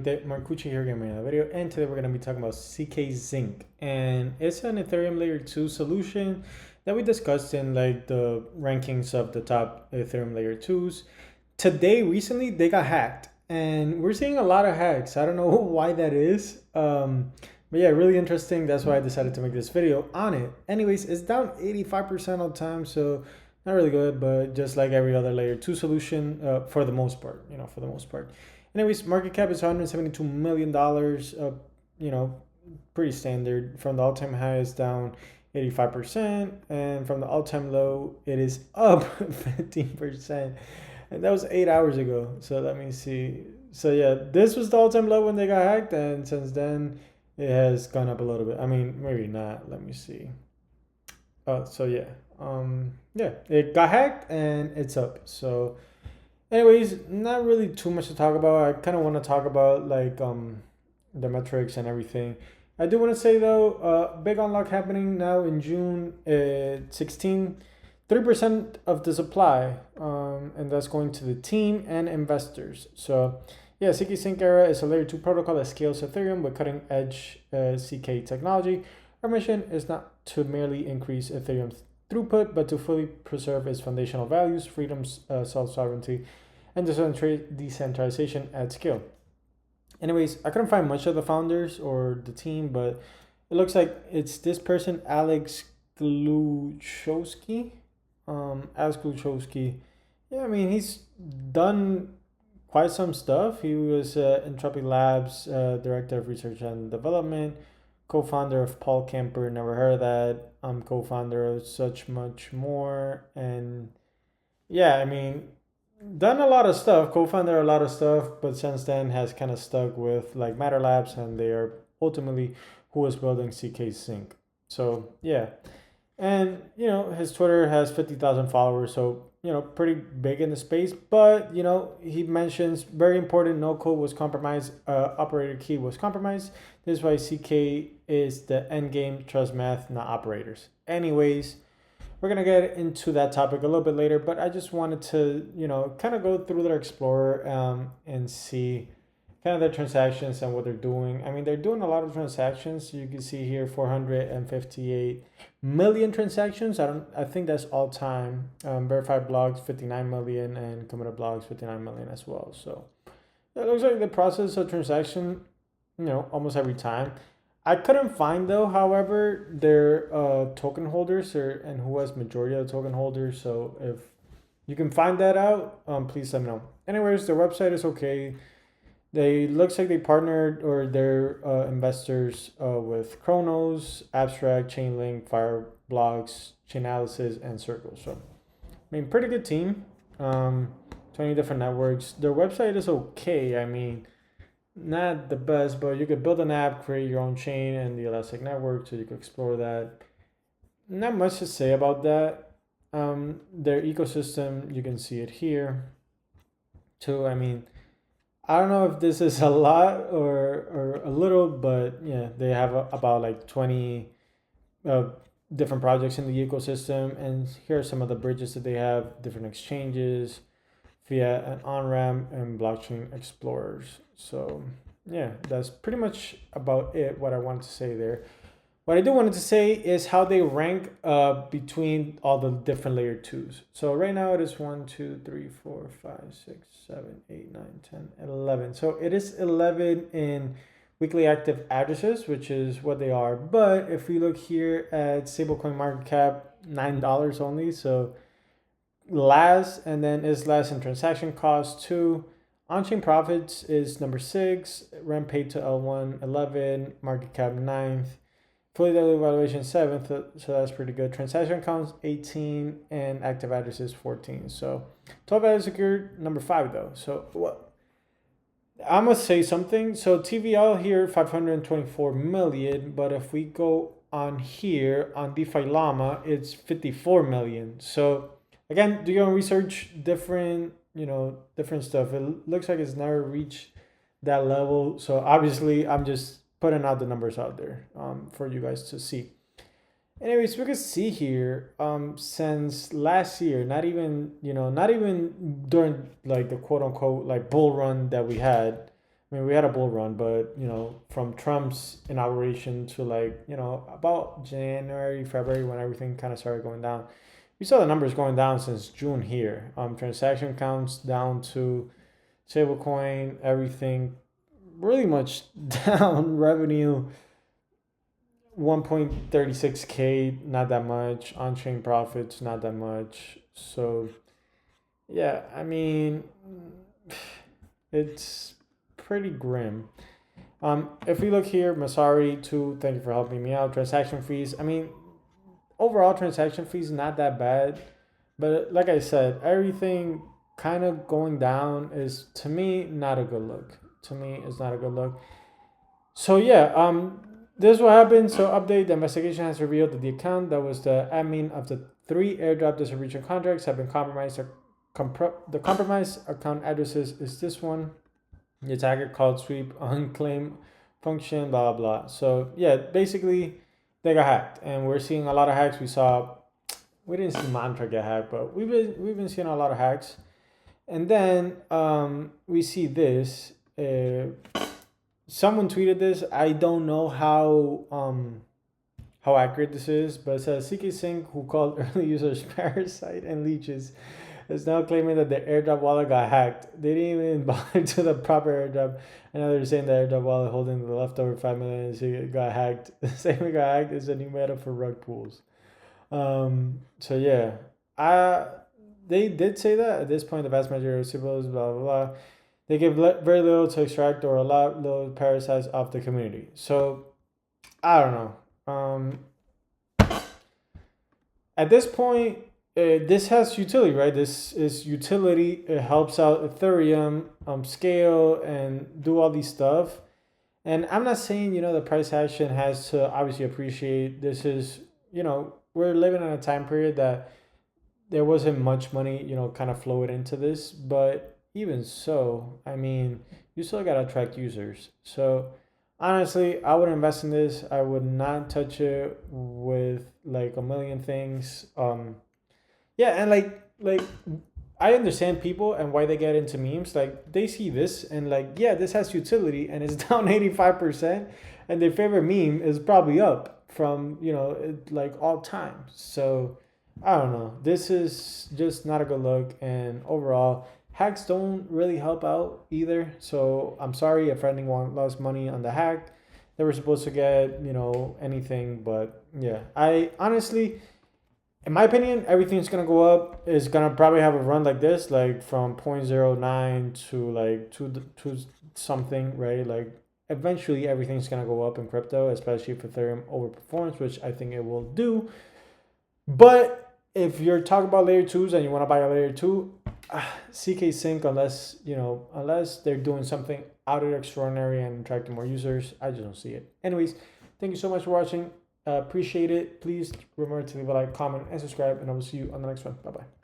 gente, Marcucci here again with another video, and today we're going to be talking about zkSync, and it's an Ethereum Layer 2 solution that we discussed in like the rankings of the top Ethereum Layer 2s. Today, recently, they got hacked, and we're seeing a lot of hacks. I don't know why that is, but yeah, really interesting. That's why I decided to make this video on it. Anyways, it's down 85% all the time, so not really good, but just like every other layer 2 solution, for the most part, for the most part. Anyways, market cap is $172 million, pretty standard. From the all-time high, it's down 85%, and from the all-time low, it is up 15%. And that was 8 hours ago. So let me see. So yeah, this was the all-time low when they got hacked, and since then, it has gone up a little bit. I mean, maybe not. Let me see. So yeah, yeah, it got hacked and it's up. So anyways, not really too much to talk about. I kind of want to talk about like the metrics and everything. I do want to say though, big unlock happening now in June 16, 3% of the supply, and that's going to the team and investors. So yeah, zkSync Era is a layer 2 protocol that scales Ethereum with cutting edge ZK technology. Our mission is not to merely increase Ethereum's throughput, but to fully preserve its foundational values, freedoms, self-sovereignty, and decentralization at scale. Anyways, I couldn't find much of the founders or the team, but it looks like it's this person, Alex Gluchowski. Yeah, I mean, he's done quite some stuff. He was Entropic Labs Director of Research and Development, co-founder of Paul Camper, never heard of that. I'm co-founder of Such Much More, and yeah, I mean, done a lot of stuff, co-founder a lot of stuff, but since then has kind of stuck with like Matter Labs, and they are ultimately who is building zkSync. So yeah, and his Twitter has 50,000 followers, so pretty big in the space. But he mentions very important, no code was compromised, operator key was compromised. This is why zk is the end game, trust math, not operators. Anyways, we're gonna get into that topic a little bit later, but I just wanted to kind of go through their Explorer and see kind of their transactions and what they're doing. I mean, they're doing a lot of transactions. You can see here 458 million transactions. I think that's all time. Verified blogs 59 million and committed blogs 59 million as well. So it looks like the process of transaction, almost every time. I couldn't find though, however, their token holders and who has majority of the token holders. So if you can find that out, please let me know. Anyways, their website is okay. Looks like they partnered, or their investors with Chronos, Abstract, Chainlink, Fireblocks, Chainalysis, and Circle. So, I mean, pretty good team. 20 different networks. Their website is okay. I mean, not the best, but you could build an app, create your own chain and the Elastic network, so you could explore that. Not much to say about that. Their ecosystem, you can see it here too. I mean, I don't know if this is a lot or a little, but yeah, they have about like 20 different projects in the ecosystem, and here are some of the bridges that they have, different exchanges, via an on-ramp, and blockchain explorers. So yeah, that's pretty much about it, what I wanted to say there. What I do wanted to say is how they rank between all the different layer 2s. So right now it is 1, 2, 3, 4, 5, 6, 7, 8, 9, 10, 11. So it is 11 in weekly active addresses, which is what they are. But if we look here at stablecoin market cap, $9 only. So last, and then is last in transaction cost too. On-chain profits is number 6, rent paid to L1 11, market cap 9th, fully diluted valuation 7th, so that's pretty good. Transaction counts 18, and active addresses 14. So 12 value secured, number 5 though. So what I must say something. So TVL here 524 million, but if we go on here on DeFi Llama, it's 54 million. So again, do your own research, different stuff. It looks like it's never reached that level. So obviously, I'm just putting out the numbers out there for you guys to see. Anyways, we can see here since last year, not even during like the quote unquote like bull run that we had, I mean, we had a bull run, but from Trump's inauguration to about January, February, when everything kind of started going down, we saw the numbers going down since June here. Transaction counts down to stablecoin, everything really much down. Revenue 1.36K, not that much. On-chain profits, not that much. So yeah, I mean, it's pretty grim. If we look here, Masari too, thank you for helping me out. Transaction fees, I mean, overall transaction fees not that bad, but like I said, everything kind of going down is, to me, not a good look. To me, it's not a good look. So yeah, this is what happened. So update: the investigation has revealed that the account that was the admin of the 3 airdrop distribution contracts have been compromised. The compromised account addresses is this one. The attacker called sweep unclaimed function, blah blah blah. So yeah, basically they got hacked, and we're seeing a lot of hacks. We didn't see Mantra get hacked, but we've been seeing a lot of hacks. And then we see this. Someone tweeted this. I don't know how accurate this is, but it says zkSync, who called early users parasite and leeches, is now claiming that the airdrop wallet got hacked. They didn't even bother to the proper airdrop. And now they're saying the airdrop wallet holding the leftover 5 million got hacked. The same way got hacked is a new meta for rug pools. So yeah, they did say that at this point the vast majority of civils, blah blah blah, they give very little to extract or allow little parasites off the community. So I don't know. At this point, this has utility, right? This is utility. It helps out Ethereum scale and do all these stuff. And I'm not saying the price action has to obviously appreciate. This is we're living in a time period that there wasn't much money kind of flowing into this, but even so, I mean, you still gotta attract users. So honestly, I would invest in this. I would not touch it with like a million things. Yeah, and like I understand people and why they get into memes. Like they see this and yeah, this has utility and it's down 85%, and their favorite meme is probably up from all time. So I don't know. This is just not a good look, and overall, hacks don't really help out either. So I'm sorry if anyone lost money on the hack. They were supposed to get anything, but yeah, I honestly, in my opinion, everything's gonna go up. It's gonna probably have a run like this, like from 0.09 to like two something, right? Like eventually everything's gonna go up in crypto, especially if Ethereum overperforms, which I think it will do. But if you're talking about layer 2s and you want to buy a layer 2, zkSync, unless they're doing something out of the extraordinary and attracting more users, I just don't see it. Anyways, thank you so much for watching. Appreciate it. Please remember to leave a like, comment, and subscribe, and I will see you on the next one. Bye bye.